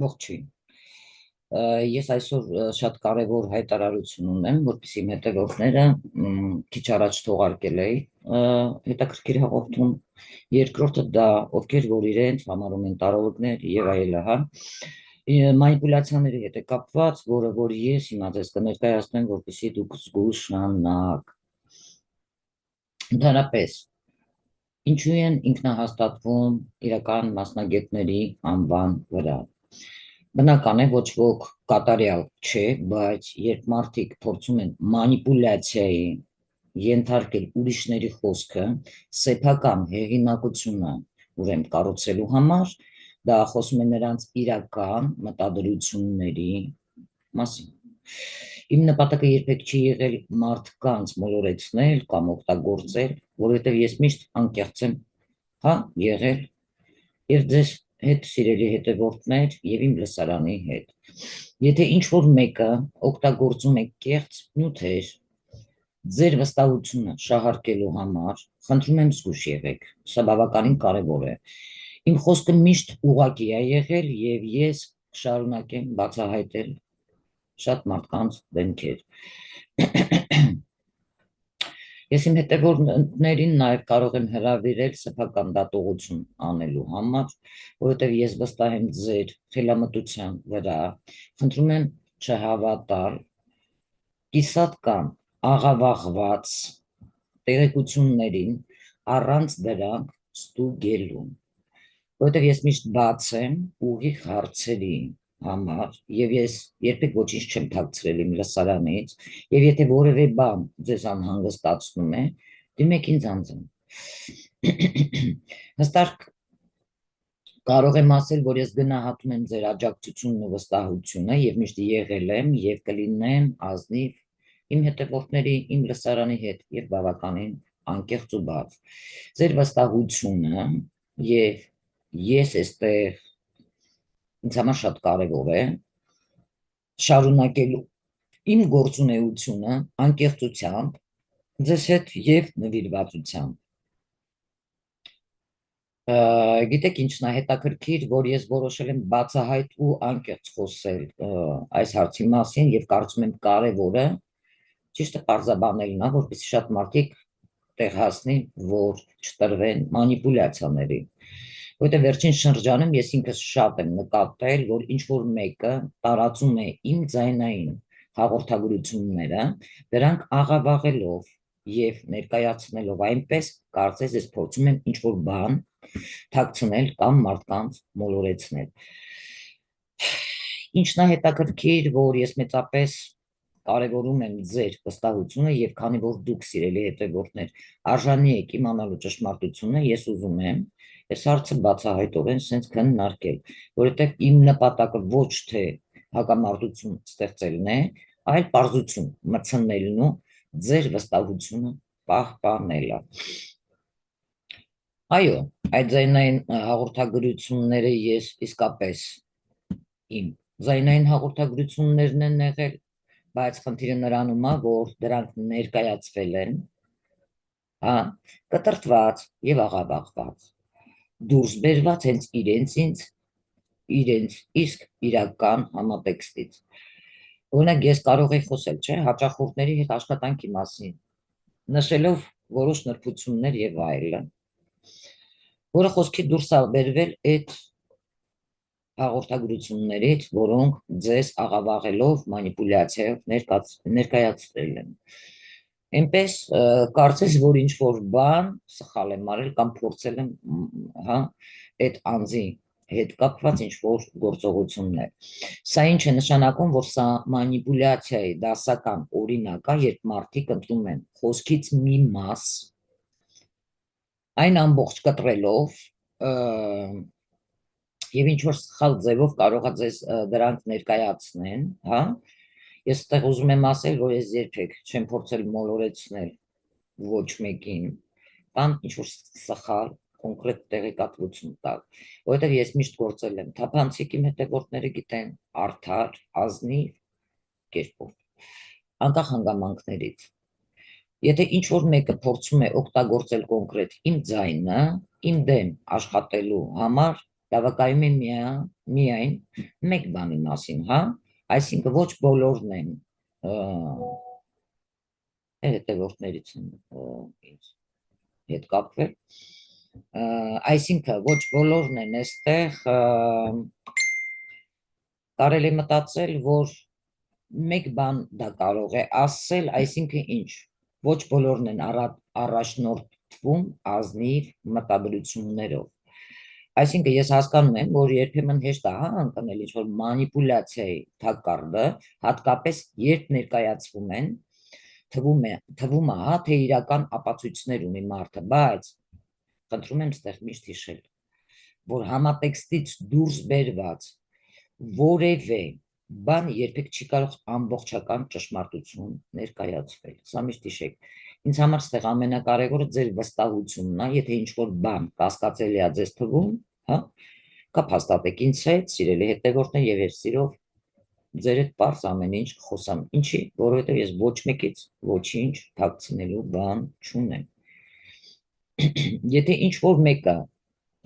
Ողջույն։ Ես այսօր շատ կարևոր հայտարարություն ունեմ, որպեսզի իմ հետևորդները քիչ առաջ թողարկել էի հետաքրքիր հաղորդում։ Երկրորդը դա ովքեր որ իրենց համարում են տարողներ եւ այլն, հա։ Մանիպուլյացիաների հետ է կապված, որը որ ես հիմա ձեզ կներկայացնեմ, որպեսզի դուք զգուշանաք։ Ընդհանրապես, ինչու են ինքնահաստատվում իրական մասնագետների անվան վրա։ Բնական է, ոչ ոք կատարյալ չէ, բայց երբ մարդիկ փորձում են մանիպուլյացիայի ենթարկել ուրիշների խոսքը, սեփական հեղինակությունը ուրեմն կառուցելու համար, դա խոսում է նրանց իրական մտադրությունների մասին։ Իմ նպատակը երբեք չի եղել մարդկանց մոլորեցնել կամ օգտագործել, որովհետև ես միշտ անկեղծ եմ, հա, եղել եւ ձեզ հետ սիրելի հետևորդներ եւ իմ լսարանի հետ։ Եթե ինչ-որ մեկը օգտագործում է կեղծ նյութեր ձեր վստահությունը շահարկելու համար, խնդրում եմ զգույշ եղեք, սա բավականին կարևոր է։ Իմ խոսքը միշտ ուղղակի է եղել եւ ես կշարունակեմ բացահայտել շատ մարդկանց դեմքեր։ Ես իմ հետևորդներին նաև կարող եմ հրավիրել սեփական դատողություն անելու համար, որովհետև ես վստահ եմ ձեր խելամտության վրա, խնդրում եմ չհավատալ կիսատ կամ աղավաղված տեղեկություններին առանց դրանք ստուգելու, որովհետև ես միշտ բաց եմ ուղիղ հարցերի համար եւ ես երբեք ոչինչ չեմ թաքցրել իմ լսարանից եւ եթե որևէ բան ձեզ անհանգստացնում է, դիմեք ինձ անձամբ։ Հստակ կարող եմ ասել, որ ես գնահատում եմ ձեր աջակցությունն ու վստահությունը եւ միշտ եղել եմ եւ կլինեմ ազնիվ իմ հետևորդների, իմ լսարանի հետ եւ բավականին անկեղծ ու բաց։ Ձեր վստահությունը եւ ես այստեղ ինձ համար շատ կարևոր է շարունակելու իմ գործունեությունը անկեղծությամբ ձեզ հետ եւ նվիրվածությամբ։ Գիտեք ինչն է հետաքրքիր, որ ես որոշել եմ բացահայտ ու անկեղծ խոսել այս հարցի մասին եւ կարծում եմ կարևորը ճիշտը պարզաբանելն է, որպեսզի շատ մարդիկ տեղ հասնի, որ չտրվեն մանիպուլյացիաների։ Որտեղ վերջին շրջանում ես ինքս շատ եմ նկատել, որ ինչ որ մեկը տարածում է իմ ձայնային հաղորդագրությունները, դրանք աղավաղելով եւ ներկայացնելով այնպես, կարծես ես փորձում եմ ինչ որ բան թաքցնել կամ մարդկանց մոլորեցնել։ Ինչն է հետաքրքիր, որ ես մեծապես կարևորում եմ ձեր վստահությունը եւ քանի որ դուք սիրելի հետևորդներ արժանի եք իմանալու ճշմարտությունը, ես ուզում եմ այս հարցը բացահայտորեն sense քննարկել, որովհետեւ իմ նպատակը ոչ թե հակամարտություն ստեղծելն է, այլ պարզություն մտցնելն ու ձեր վստահությունը պահպանելը։ Այո, այդ ձայնային հաղորդագրությունները ես իսկապես իմ ձայնային հաղորդագրություններն են եղել, բայց խնդիրը նրանում է, որ դրանք ներկայացվել են, հա, կտրտված եւ աղավաղված, դուրս բերված հենց իրենց իսկ իրական համատեքստից։ Օրինակ ես կարող եի խոսել, չէ, հաճախորդների հետ աշխատանքի մասին, նշելով որոշ նրբություններ եւ այլն, որը խոսքի դուրս է բերվել այդ հաղորդագրություններից, որոնք ձեզ աղավաղելով մանիպուլյացիայով ներկայացրել են։ Այնպես կարծես, որ ինչ որ բան սխալ եմ արել կամ փորձել եմ, հա, այդ անձի հետ կապված ինչ որ գործողություններ։ Սա ինչ է նշանակում, որ սա մանիպուլյացիայի դասական օրինակ է, երբ մարդիկ ընտրում են խոսքից մի մաս, այն ամբողջ կտրելով եւ ինչ որ սխալ ձևով կարող է ձեզ դրանք ներկայացնեն, հա։ Ես այդտեղ ուզում եմ ասել, որ ես երբեք չեմ փորձել մոլորեցնել ոչ մեկին, կամ ինչ որ սխալ կոնկրետ տեղեկատվություն տալ, որովհետև ես միշտ գործել եմ թափանցիկ, իմ հետևորդները գիտեն, արդար, ազնիվ կերպով, անկախ հանգամանքներից։ Եթե ինչ որ մեկը փորձում է օգտագործել կոնկրետ իմ ձայնը, իմ դեմ աշխատելու համար, Բավականին է միայն մեկ բանի մասին, հա, այսինքն ոչ բոլորն են հետևորդներից են ինձ հետ կապվել, այսինքն ոչ բոլորն են այստեղ կարելի մտածել, որ մեկ բան դա կարող է ասել, այսինքն ինչ, ոչ բոլորն են առաջնորդվում ազնիվ մտադրություններով։ Այսինքն ես հասկանում եմ, որ երբեմն հեշտ է ընկնել ինչ-որ մանիպուլյացիայի թակարդը, հատկապես երբ ներկայացվում են, թվում է, թե իրական ապացույցներ ունի մարդը, բայց խնդրում եմ ստեղ միշտ հիշել, որ համատեքստից դուրս բերված որևէ բան երբեք չի կարող ամբողջական ճշմարտություն ներկայացվել, սա միշտ հիշեք, ինձ համար ստեղ ամենակարևորը ձեր վստահությունն է, եթե ինչ-որ բան կասկածելի է ձեզ թվում, հա, կապ հաստատեք ինձ հետ, սիրելի հետևորդներ, եւ ես սիրով ձեր հետ պարզ ամեն ինչ խոսամ, ինչի, որովհետև ես ոչ մեկից ոչինչ թաքցնելու բան չունեմ։ Եթե ինչ-որ մեկը,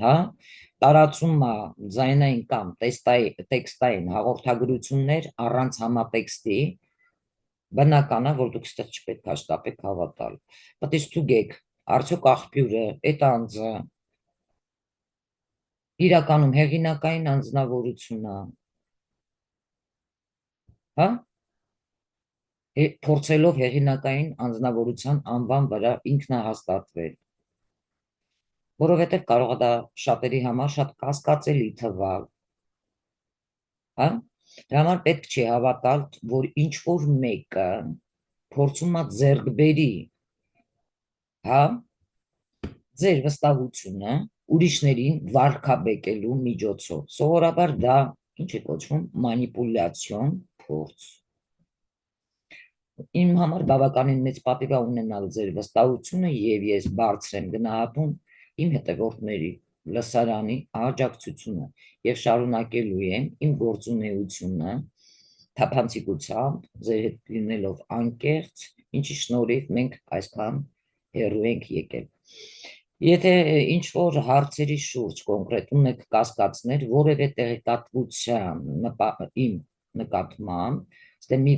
հա, տարածում է ձայնային կամ տեքստային հաղորդագրություններ առանց համատեքստի, բնական է, որ դուք ստեղ չպետք է շտապեք հավատալ։ Պետք է ստուգեք, արդյոք աղբյուրը, այդ անձը իրականում հեղինակային անձնավորություն է, հա, փորձելով հեղինակային անձնավորության անվան վրա ինքնահաստատվել, որովհետև կարող է դա շատերի համար շատ կասկածելի թվալ, հա, դրա համար պետք չի հավատալ, որ ինչ-որ մեկը փորձում է ձեռք բերի, հա, ձեր վստահությունը ուրիշներին վարկաբեկելու միջոցով, սովորաբար դա ինչ է կոչվում մանիպուլյացիոն փորձ։ Իմ համար բավականին մեծ պատիվ է ունենալ ձեր վստահությունը եւ ես բարձր եմ գնահատում իմ հետևորդների լսարանի աջակցությունը եւ շարունակելու եմ իմ գործունեությունը թափանցիկությամբ ձեր հետ լինելով անկեղծ, ինչի շնորհիվ մենք այսքան հեռու ենք եկել։ Եթե ինչ-որ հարցերի շուրջ կոնկրետ ունեք կասկածներ, որևէ տեղեկատվության իմ նկատմամբ, ստե մի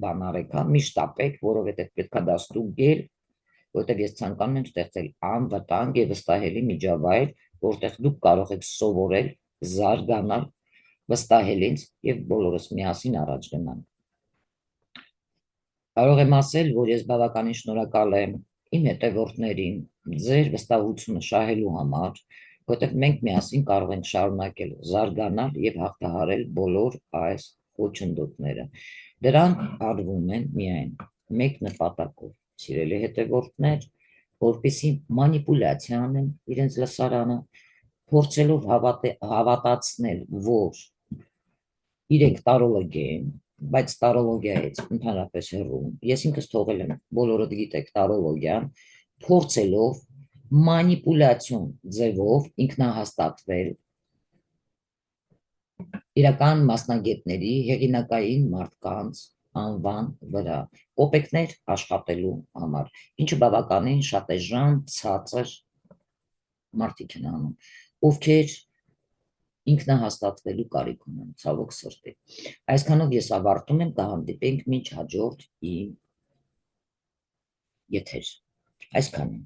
բան արեք, մի շտապեք, որովհետև պետք է դա ստուգել, որովհետև ես ցանկանում եմ ստեղծել անվտանգ եւ վստահելի միջավայր, որտեղ դուք կարող եք սովորել, զարգանալ, վստահել ինձ եւ բոլորս միասին առաջ գնանք։ Կարող եմ ասել, որ ես բավականին շնորհակալ եմ իմ հետևորդներին ձեր վստահությունը շահելու համար, որտեղ մենք միասին կարող ենք շարունակել զարգանալ եւ հաղթահարել բոլոր այս խոչընդոտները։ Դրանք արվում են միայն մեկ նպատակով, սիրելի հետևորդներ, որպեսզի մանիպուլյացիա անեն իրենց լսարանը, փորձելով հավատացնել, որ իրենք տարոլոգ են, բայց տարոլոգիայից ընդհանրապես հեռու, ես ինքս թողել եմ, բոլորդ գիտեք տարոլոգիան, փորձելով մանիպուլյացիոն ձևով ինքնահաստատվել իրական մասնագետների, հեղինակային մարդկանց անվան վրա, կոպեկներ աշխատելու համար, ինչը բավականին շատ էժան, ցածր մարդիկ են անում, ովքեր ինքնահաստատվելու կարիք ունեն, ցավոք սրտի։ Այսքանով ես ավարտում եմ, կհանդիպենք մինչ հաջորդ իմ եթեր։ Այսքանը։